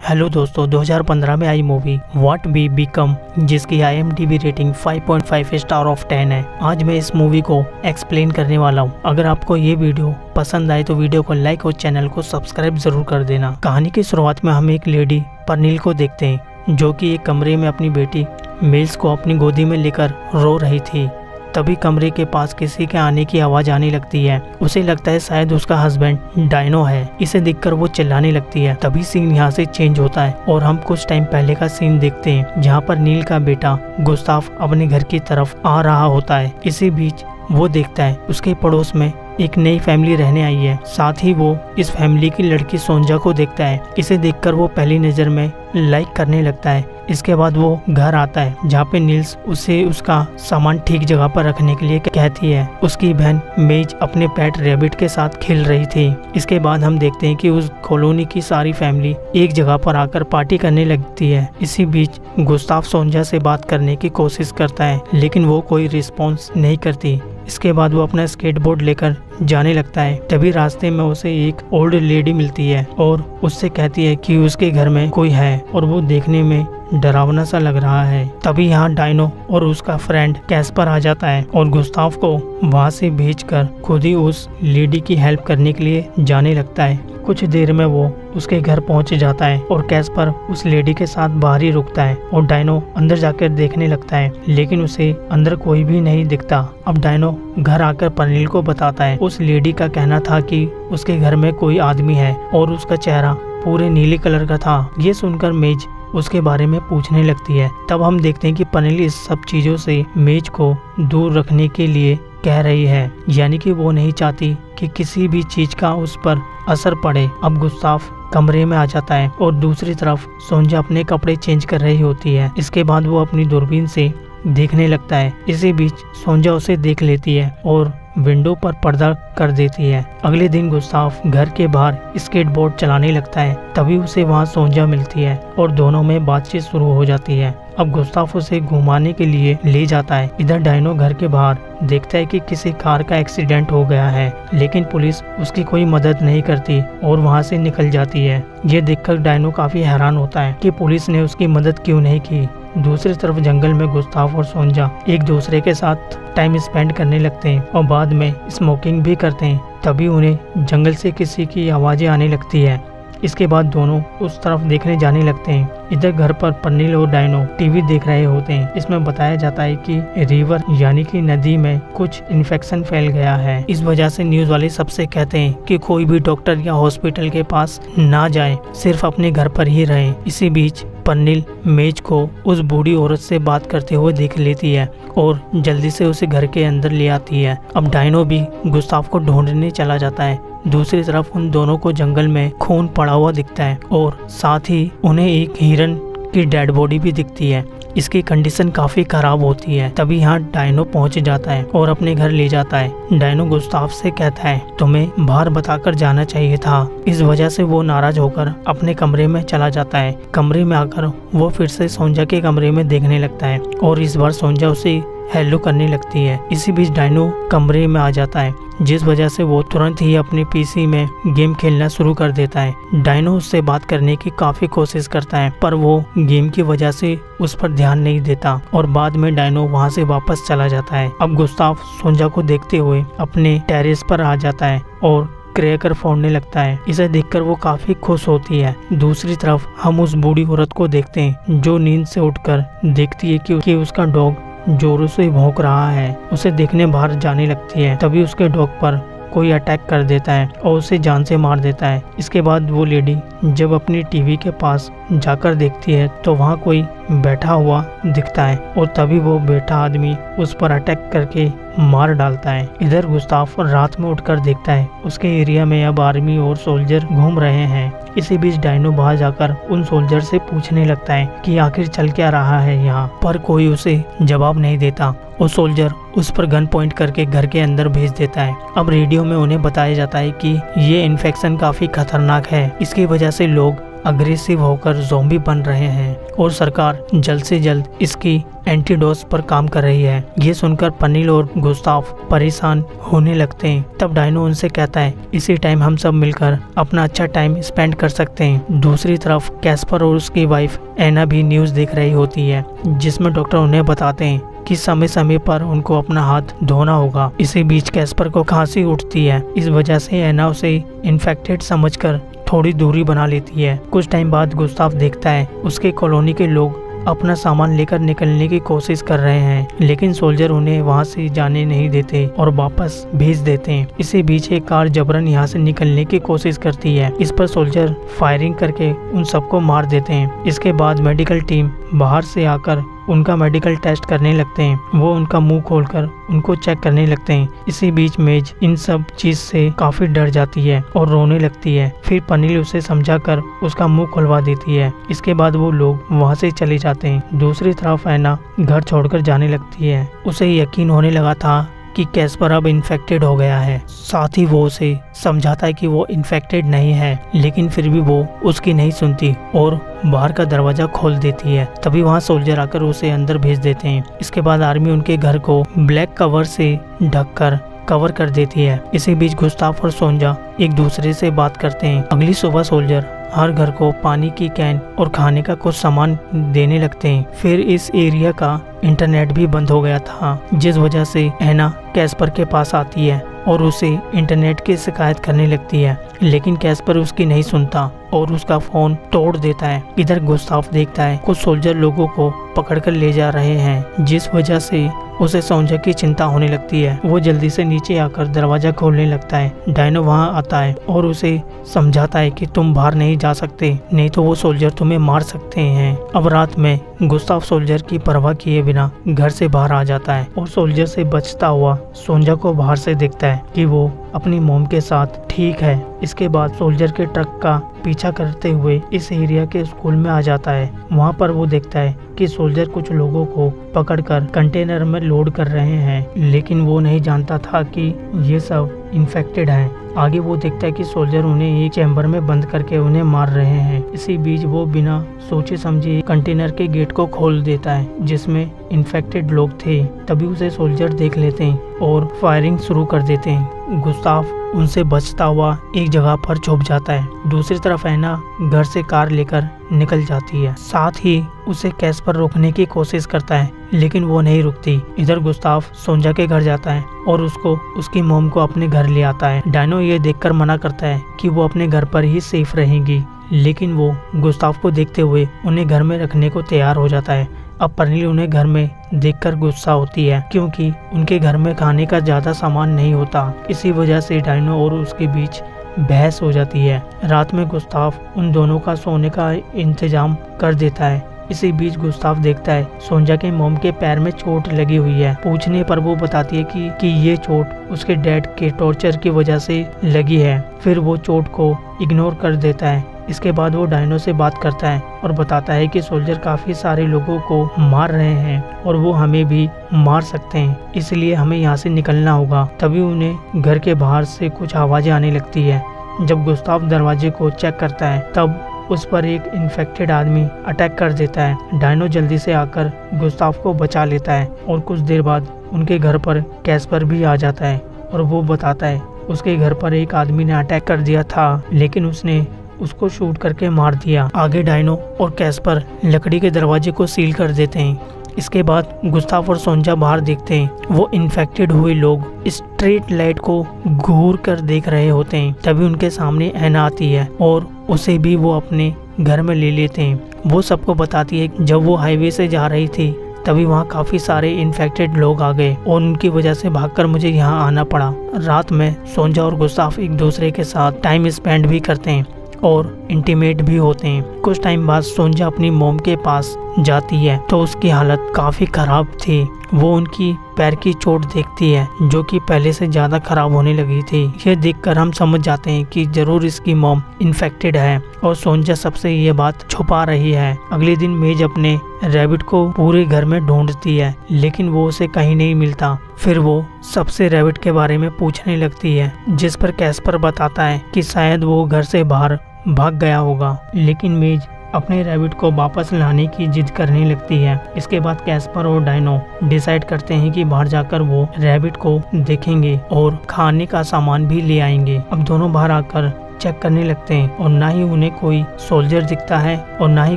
Hello दोस्तों, 2015 में आई movie what we become, जिसकी IMDb रेटिंग 5.5 स्टार ऑफ 10 है। आज मैं इस मूवी को एक्सप्लेन करने वाला हूँ। अगर आपको ये वीडियो पसंद आए तो वीडियो को लाइक और चैनल को सब्सक्राइब जरूर कर देना। कहानी की शुरुआत में हम एक लेडी परनील को देखते हैं जो कि एक कमरे में अपनी बेटी मिल्स को अपनी गोदी में लेकर रो रही थी। तभी कमरे के पास किसी के आने की आवाज आने लगती है। उसे लगता है शायद उसका हस्बैंड डायनो है। इसे देखकर वो चिल्लाने लगती है। तभी सीन यहाँ से चेंज होता है और हम कुछ टाइम पहले का सीन देखते हैं जहाँ पर नील का बेटा गुस्ताफ अपने घर की तरफ आ रहा होता है। इसी बीच वो देखता है उसके पड़ोस में एक नई फैमिली रहने आई है। साथ ही वो इस फैमिली की लड़की सोंजा को देखता है। इसे देखकर वो पहली नज़र में लाइक करने लगता है। इसके बाद वो घर आता है जहाँ पे नील्स उसे उसका सामान ठीक जगह पर रखने के लिए कहती है। उसकी बहन मेज अपने पेट रैबिट के साथ खेल रही थी। इसके बाद हम देखते हैं कि उस कॉलोनी की सारी फैमिली एक जगह पर आकर पार्टी करने लगती है। इसी बीच गुस्ताफ सोंजा से बात करने की कोशिश करता है लेकिन वो कोई रिस्पॉन्स नहीं करती। इसके बाद वो अपना स्केटबोर्ड लेकर जाने लगता है। तभी रास्ते में उसे एक ओल्ड लेडी मिलती है और उससे कहती है कि उसके घर में कोई है और वो देखने में डरावना सा लग रहा है। तभी यहाँ डायनो और उसका फ्रेंड कैस्पर आ जाता है और गुस्ताफ को वहाँ से भेजकर खुद ही उस लेडी की हेल्प करने के लिए जाने लगता है। कुछ देर में वो उसके घर पहुंच जाता है और कैस्पर उस लेडी के साथ बाहर ही रुकता है और डायनो अंदर जाकर देखने लगता है लेकिन उसे अंदर कोई भी नहीं दिखता। अब डायनो घर आकर परनील को बताता है। उस लेडी का कहना था कि उसके घर में कोई आदमी है और उसका चेहरा पूरे नीले कलर का था। ये सुनकर मेज उसके बारे में पूछने लगती है। तब हम देखते हैं कि परनील इस सब चीजों से मेज को दूर रखने के लिए कह रही है, यानी कि वो नहीं चाहती कि किसी भी चीज का उस पर असर पड़े। अब गुस्ताफ कमरे में आ जाता है और दूसरी तरफ सोंजा अपने कपड़े चेंज कर रही होती है। इसके बाद वो अपनी दूरबीन से देखने लगता है। इसी बीच सोंजा उसे देख लेती है और विंडो पर पर्दा कर देती है। अगले दिन गुस्ताफ घर के बाहर स्केटबोर्ड चलाने लगता है। तभी उसे वहाँ सोंजा मिलती है और दोनों में बातचीत शुरू हो जाती है। अब गुस्ताफ उसे घुमाने के लिए ले जाता है। इधर डायनो घर के बाहर देखता है कि किसी कार का एक्सीडेंट हो गया है लेकिन पुलिस उसकी कोई मदद नहीं करती और वहाँ से निकल जाती है। ये देखकर डायनो काफी हैरान होता है कि पुलिस ने उसकी मदद क्यों नहीं की। दूसरी तरफ जंगल में गुस्ताफ और सोंजा एक दूसरे के साथ टाइम स्पेंड करने लगते हैं और बाद में स्मोकिंग भी करते हैं। तभी उन्हें जंगल से किसी की आवाजें आने लगती है। इसके बाद दोनों उस तरफ देखने जाने लगते हैं। इधर घर पर परनील और डायनो टीवी देख रहे होते हैं। इसमें बताया जाता है कि रिवर यानी कि नदी में कुछ इन्फेक्शन फैल गया है। इस वजह से न्यूज वाले सबसे कहते हैं कि कोई भी डॉक्टर या हॉस्पिटल के पास ना जाए, सिर्फ अपने घर पर ही रहें। इसी बीच परनील मेज को उस बूढ़ी औरत से बात करते हुए देख लेती है और जल्दी से उसे घर के अंदर ले आती है। अब डायनो भी गुस्ताफ को ढूंढने चला जाता है। दूसरी तरफ उन दोनों को जंगल में खून पड़ा हुआ दिखता है और साथ ही उन्हें एक हिरन की डेड बॉडी भी दिखती है। इसकी कंडीशन काफी खराब होती है। तभी यहाँ डायनो पहुंच जाता है और अपने घर ले जाता है। डायनो गुस्ताफ से कहता है, तुम्हें बाहर बताकर जाना चाहिए था। इस वजह से वो नाराज होकर अपने कमरे में चला जाता है। कमरे में आकर वो फिर से सोंजा के कमरे में देखने लगता है और इस बार सोंजा उसे हेलो करने लगती है। इसी बीच डायनो कमरे में आ जाता है जिस वजह से वो तुरंत ही अपने PC में गेम खेलना शुरू कर देता है। डायनो उससे बात करने की काफी कोशिश करता है पर वो गेम की वजह से उस पर ध्यान नहीं देता और बाद में डायनो वहां से वापस चला जाता है। अब गुस्ताफ सोंजा को देखते हुए अपने टेरेस पर आ जाता है और क्रैकर फोड़ने लगता है। इसे देखकर वो काफी खुश होती है। दूसरी तरफ हम उस बूढ़ी औरत को देखते हैं जो नींद से उठकर देखती है कि उसका डॉग जोरों से भौंक रहा है। उसे देखने बाहर जाने लगती है। तभी उसके डॉग पर कोई अटैक कर देता है और उसे जान से मार देता है। इसके बाद वो लेडी जब अपनी टीवी के पास जाकर देखती है तो वहाँ कोई बैठा हुआ दिखता है और तभी वो बैठा आदमी उस पर अटैक करके मार डालता है। इधर गुस्ताफ रात में उठकर देखता है उसके एरिया में अब आर्मी और सोल्जर घूम रहे हैं। इसी बीच डायनो बाहर जाकर उन सोल्जर से पूछने लगता है कि आखिर चल क्या रहा है यहाँ पर। कोई उसे जवाब नहीं देता और सोल्जर उस पर गन पॉइंट करके घर के अंदर भेज देता है। अब रेडियो में उन्हें बताया जाता है कि ये इन्फेक्शन काफी खतरनाक है, इसकी वजह से लोग अग्रेसिव होकर ज़ॉम्बी बन रहे हैं और सरकार जल्द से जल्द इसकी एंटीडोस पर काम कर रही है। ये सुनकर पनील और गुस्ताव परेशान होने लगते हैं। तब डायनो उनसे कहता है इसी टाइम हम सब मिलकर अपना अच्छा टाइम स्पेंड कर सकते हैं। दूसरी तरफ कैस्पर और उसकी वाइफ एना भी न्यूज़ देख रही होती है, जिसमें डॉक्टर उन्हें बताते हैं कि समय समय पर उनको अपना हाथ धोना होगा। इसी बीच कैस्पर को खांसी उठती है। इस वजह से एना उसे इन्फेक्टेड समझकर थोड़ी दूरी बना लेती है। कुछ टाइम बाद गुस्ताव देखता है उसके कॉलोनी के लोग अपना सामान लेकर निकलने की कोशिश कर रहे हैं, लेकिन सोल्जर उन्हें वहां से जाने नहीं देते और वापस भेज देते हैं। इसी बीच एक कार जबरन यहां से निकलने की कोशिश करती है। इस पर सोल्जर फायरिंग करके उन सबको मार देते हैं। इसके बाद मेडिकल टीम बाहर से आकर उनका मेडिकल टेस्ट करने लगते हैं। वो उनका मुंह खोलकर उनको चेक करने लगते हैं। इसी बीच मेज इन सब चीज से काफी डर जाती है और रोने लगती है। फिर पनील उसे समझाकर उसका मुंह खुलवा देती है। इसके बाद वो लोग वहां से चले जाते हैं। दूसरी तरफ एना घर छोड़कर जाने लगती है। उसे यकीन होने लगा था कि कैस्पर अब इन्फेक्टेड हो गया है। साथ ही वो उसे समझाता है कि वो इन्फेक्टेड नहीं है, लेकिन फिर भी वो उसकी नहीं सुनती और बाहर का दरवाजा खोल देती है। तभी वहाँ सोल्जर आकर उसे अंदर भेज देते हैं। इसके बाद आर्मी उनके घर को ब्लैक कवर से ढककर कवर कर देती है। इसी बीच गुस्ताव और सोंजा एक दूसरे से बात करते हैं। अगली सुबह सोल्जर हर घर को पानी की कैन और खाने का कुछ सामान देने लगते हैं। फिर इस एरिया का इंटरनेट भी बंद हो गया था, जिस वजह से एना कैस्पर के पास आती है और उसे इंटरनेट की शिकायत करने लगती है, लेकिन कैस्पर उसकी नहीं सुनता और उसका फोन तोड़ देता है। इधर गुस्ताव देखता है कुछ सोल्जर लोगों को पकड़कर ले जा रहे हैं, जिस वजह से उसे सोंजा की चिंता होने लगती है। वो जल्दी से नीचे आकर दरवाजा खोलने लगता है। डायनो वहां आता है और उसे समझाता है कि तुम बाहर नहीं जा सकते, नहीं तो वो सोल्जर तुम्हें मार सकते हैं। अब रात में गुस्ताव सोल्जर की परवाह किए बिना घर से बाहर आ जाता है और सोल्जर से बचता हुआ सोंजा को बाहर से देखता है कि वो अपनी मोम के साथ ठीक है। इसके बाद सोल्जर के ट्रक का पीछा करते हुए इस एरिया के स्कूल में आ जाता है। वहाँ पर वो देखता है कि सोल्जर कुछ लोगों को पकड़कर कंटेनर में लोड कर रहे हैं, लेकिन वो नहीं जानता था कि ये सब इन्फेक्टेड हैं। आगे वो देखता है कि सोल्जर उन्हें एक चैम्बर में बंद करके उन्हें मार रहे हैं। इसी बीच वो बिना सोचे समझे कंटेनर के गेट को खोल देता है, जिसमें इन्फेक्टेड लोग थे। तभी उसे सोल्जर देख लेते हैं और फायरिंग शुरू कर देते हैं। गुस्ताव उनसे बचता हुआ एक जगह पर छुप जाता है। दूसरी तरफ एना घर से कार लेकर निकल जाती है। साथ ही उसे कैस्पर रोकने की कोशिश करता है, लेकिन वो नहीं रुकती। इधर गुस्ताव सोंजा के घर जाता है और उसको उसकी मोम को अपने घर ले आता है। डायनो ये देखकर मना करता है कि वो अपने घर पर ही सेफ रहेंगी, लेकिन वो गुस्ताव को देखते हुए उन्हें घर में रखने को तैयार हो जाता है। अब पर्निल उन्हें घर में देखकर गुस्सा होती है, क्योंकि उनके घर में खाने का ज्यादा सामान नहीं होता। इसी वजह से डायनो और उसके बीच बहस हो जाती है। रात में गुस्ताव उन दोनों का सोने का इंतजाम कर देता है। इसी बीच गुस्ताव देखता है सोंजा के मोम के पैर में चोट लगी हुई है। पूछने पर वो बताती है कि ये चोट उसके डैड के टॉर्चर की वजह से लगी है। फिर वो चोट को इग्नोर कर देता है। इसके बाद वो डायनो से बात करता है और बताता है कि सोल्जर काफी सारे लोगों को मार रहे हैं और वो हमें भी मार सकते हैं, इसलिए हमें यहाँ से निकलना होगा। तभी उन्हें घर के बाहर से कुछ आवाजें आने लगती है। जब गुस्ताव दरवाजे को चेक करता है तब उस पर एक इन्फेक्टेड आदमी अटैक कर देता है। डायनो जल्दी से आकर गुस्ताव को बचा लेता है और कुछ देर बाद उनके घर पर कैस्पर भी आ जाता है और वो बताता है उसके घर पर एक आदमी ने अटैक कर दिया था, लेकिन उसने उसको शूट करके मार दिया। आगे डायनो और कैस्पर लकड़ी के दरवाजे को सील कर देते हैं। इसके बाद गुस्ताव और सोंजा बाहर देखते हैं। वो इन्फेक्टेड हुए लोग स्ट्रीट लाइट को घूर कर देख रहे होते हैं। तभी उनके सामने एना आती है और उसे भी वो अपने घर में ले लेते हैं। वो सबको बताती है जब वो हाईवे से जा रही थी तभी वहाँ काफी सारे इन्फेक्टेड लोग आ गए और उनकी वजह से भागकर मुझे यहाँ आना पड़ा। रात में सोंजा और गुस्ताव एक दूसरे के साथ टाइम स्पेंड भी करते हैं और इंटीमेट भी होते हैं। कुछ टाइम बाद सोंजा अपनी मोम के पास जाती है तो उसकी हालत काफी खराब थी। वो उनकी पैर की चोट देखती है जो कि पहले से ज्यादा खराब होने लगी थी। यह देखकर हम समझ जाते हैं कि जरूर इसकी मोम इन्फेक्टेड है और सोंजा सबसे ये बात छुपा रही है। अगले दिन मेज अपने रैबिट को पूरे घर में ढूंढती है, लेकिन वो उसे कहीं नहीं मिलता। फिर वो सबसे रैबिट के बारे में पूछने लगती है, जिस पर कैस्पर बताता है कि शायद वो घर से बाहर भाग गया होगा। लेकिन मेज अपने रैबिट को वापस लाने की जिद करने लगती है। इसके बाद कैस्पर और डायनो डिसाइड करते हैं कि बाहर जाकर वो रैबिट को देखेंगे और खाने का सामान भी ले आएंगे। अब दोनों बाहर आकर चेक करने लगते हैं और ना ही उन्हें कोई सोल्जर दिखता है और ना ही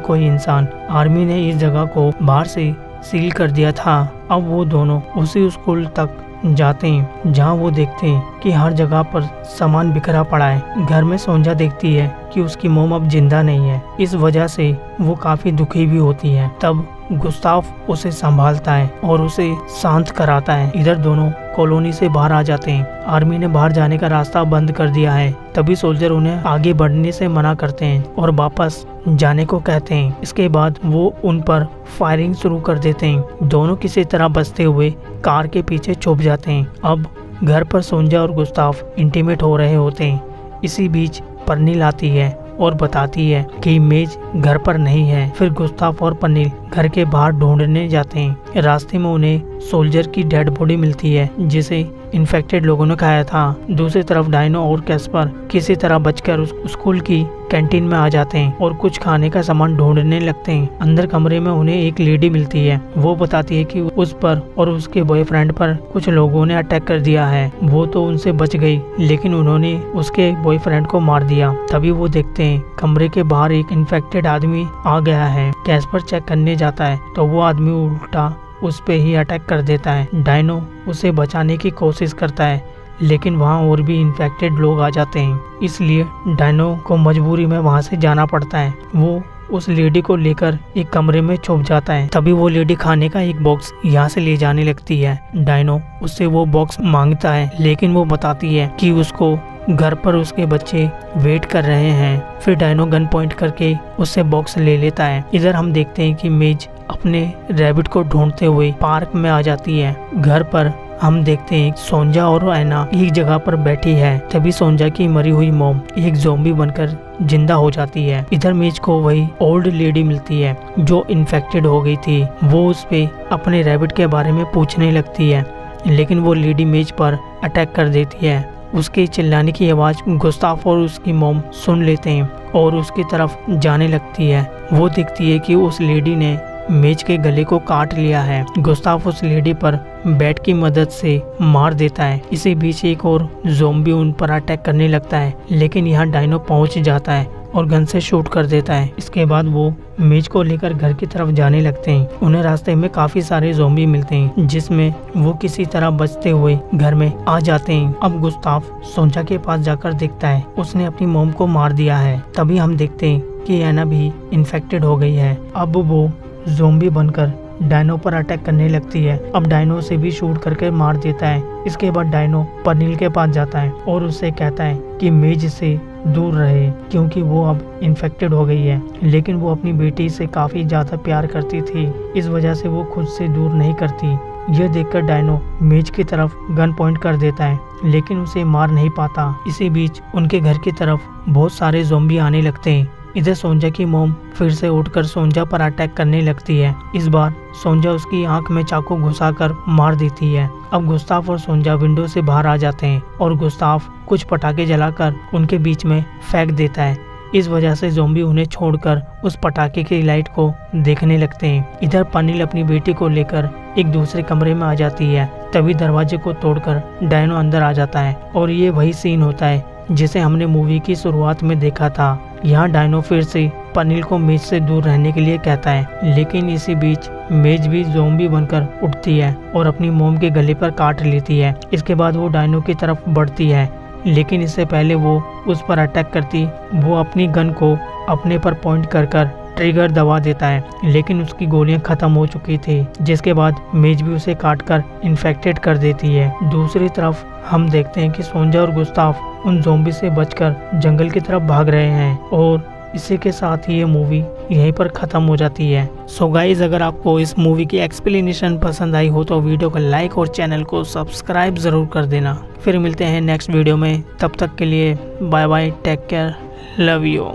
कोई इंसान। आर्मी ने इस जगह को बाहर से सील कर दिया था। अब वो दोनों उसी स्कूल तक जाते हैं जहाँ वो देखते हैं कि हर जगह पर सामान बिखरा पड़ा है। घर में सोंजा देखती है कि उसकी मोम अब जिंदा नहीं है। इस वजह से वो काफी दुखी भी होती है। तब गुस्ताफ उसे संभालता है और उसे शांत कराता है। इधर दोनों कॉलोनी से बाहर आ जाते हैं। आर्मी ने बाहर जाने का रास्ता बंद कर दिया है। तभी सोल्जर उन्हें आगे बढ़ने से मना करते हैं और वापस जाने को कहते हैं। इसके बाद वो उन पर फायरिंग शुरू कर देते हैं। दोनों किसी तरह बचते हुए कार के पीछे छुप जाते हैं। अब घर पर सोंजा और गुस्ताफ इंटीमेट हो रहे होते हैं। इसी बीच परनील आती है और बताती है कि मेज घर पर नहीं है। फिर गुस्ताफ और परनील घर के बाहर ढूंढने जाते हैं। रास्ते में उन्हें सोल्जर की डेड बॉडी मिलती है जिसे इन्फेक्टेड लोगों ने खाया था। दूसरी तरफ डायनो और कैस्पर किसी तरह बचकर उस स्कूल की कैंटीन में आ जाते हैं और कुछ खाने का सामान ढूंढने लगते हैं। अंदर कमरे में उन्हें एक लेडी मिलती है। वो बताती है कि उस पर और उसके बॉयफ्रेंड पर कुछ लोगों ने अटैक कर दिया है। वो तो उनसे बच गई लेकिन उन्होंने उसके बॉयफ्रेंड को मार दिया। तभी वो देखते हैं कमरे के बाहर एक इन्फेक्टेड आदमी आ गया है। कैस्पर चेक करने जाता है तो वो आदमी उल्टा उस पे ही अटैक कर देता है। डायनो उसे बचाने की कोशिश करता है लेकिन वहाँ और भी इन्फेक्टेड लोग आ जाते हैं। इसलिए डायनो को मजबूरी में वहाँ से जाना पड़ता है। वो उस लेडी को लेकर एक कमरे में छुप जाता है। तभी वो लेडी खाने का एक बॉक्स यहाँ से ले जाने लगती है। डायनो उससे वो बॉक्स मांगता है लेकिन वो बताती है कि उसको घर पर उसके बच्चे वेट कर रहे हैं। फिर डायनो गन पॉइंट करके उससे बॉक्स ले लेता है। इधर हम देखते हैं कि मेज अपने रैबिट को ढूंढते हुए पार्क में आ जाती है। घर पर हम देखते हैं सोंजा और ऐना एक जगह पर बैठी है। तभी सोंजा की मरी हुई मॉम एक ज़ॉम्बी बनकर जिंदा हो जाती है। इधर मेज को वही ओल्ड लेडी मिलती है जो इन्फेक्टेड हो गई थी। वो उस पे अपने रैबिट के बारे में पूछने लगती है लेकिन वो लेडी मेज पर अटैक कर देती है। उसके चिल्लाने की आवाज़ गुस्ताफ और उसकी मॉम सुन लेते हैं और उसकी तरफ जाने लगती है। वो देखती है कि उस लेडी ने मेज के गले को काट लिया है। गुस्ताफ उस लेडी पर बैट की मदद से मार देता है। इसी बीच एक और ज़ॉम्बी उन पर अटैक करने लगता है लेकिन यहाँ डायनो पहुँच जाता है और गन से शूट कर देता है। इसके बाद वो मेज को लेकर घर की तरफ जाने लगते हैं। उन्हें रास्ते में काफी सारे ज़ॉम्बी मिलते हैं जिसमें वो किसी तरह बचते हुए घर में आ जाते हैं। अब गुस्ताफ सोंजा के पास जाकर देखता है उसने अपनी मॉम को मार दिया है। तभी हम देखते हैं कि ऐना भी इन्फेक्टेड हो गई है। अब वो ज़ॉम्बी बनकर डायनो पर अटैक करने लगती है। अब डायनो से भी शूट करके मार देता है। इसके बाद डायनो परनील के पास जाता है और उससे कहता है कि मेज से दूर रहे क्योंकि वो अब इन्फेक्टेड हो गई है। लेकिन वो अपनी बेटी से काफी ज्यादा प्यार करती थी, इस वजह से वो खुद से दूर नहीं करती। यह देखकर डायनो मेज की तरफ गन पॉइंट कर देता है लेकिन उसे मार नहीं पाता। इसी बीच उनके घर की तरफ बहुत सारे ज़ॉम्बी आने लगते हैं। इधर सोंजा की मॉम फिर से उठकर सोंजा पर अटैक करने लगती है। इस बार सोंजा उसकी आंख में चाकू घुसाकर मार देती है। अब गुस्ताफ और सोंजा विंडो से बाहर आ जाते हैं और गुस्ताफ कुछ पटाखे जलाकर उनके बीच में फेंक देता है। इस वजह से ज़ॉम्बी उन्हें छोड़कर उस पटाखे की लाइट को देखने लगते हैं। इधर परनील अपनी बेटी को लेकर एक दूसरे कमरे में आ जाती है। तभी दरवाजे को तोड़कर डायनो अंदर आ जाता है और ये वही सीन होता है जिसे हमने मूवी की शुरुआत में देखा था। यहाँ डायनो फिर से परनील को मेज से दूर रहने के लिए कहता है लेकिन इसी बीच मेज भी ज़ॉम्बी बनकर उठती है और अपनी मोम के गले पर काट लेती है। इसके बाद वो डायनो की तरफ बढ़ती है लेकिन इससे पहले वो उस पर अटैक करती वो अपनी गन को अपने पर पॉइंट कर ट्रिगर दबा देता है लेकिन उसकी गोलियां खत्म हो चुकी थी। जिसके बाद मेज भी उसे काटकर इन्फेक्टेड कर देती है। दूसरी तरफ हम देखते हैं कि सोंजा और गुस्ताफ उन ज़ॉम्बी से बचकर जंगल की तरफ भाग रहे हैं और इसी के साथ ही ये मूवी यहीं पर ख़त्म हो जाती है। सो गाइज, अगर आपको इस मूवी की एक्सप्लेनेशन पसंद आई हो तो वीडियो को लाइक और चैनल को सब्सक्राइब ज़रूर कर देना। फिर मिलते हैं नेक्स्ट वीडियो में, तब तक के लिए bye bye, take care, love you.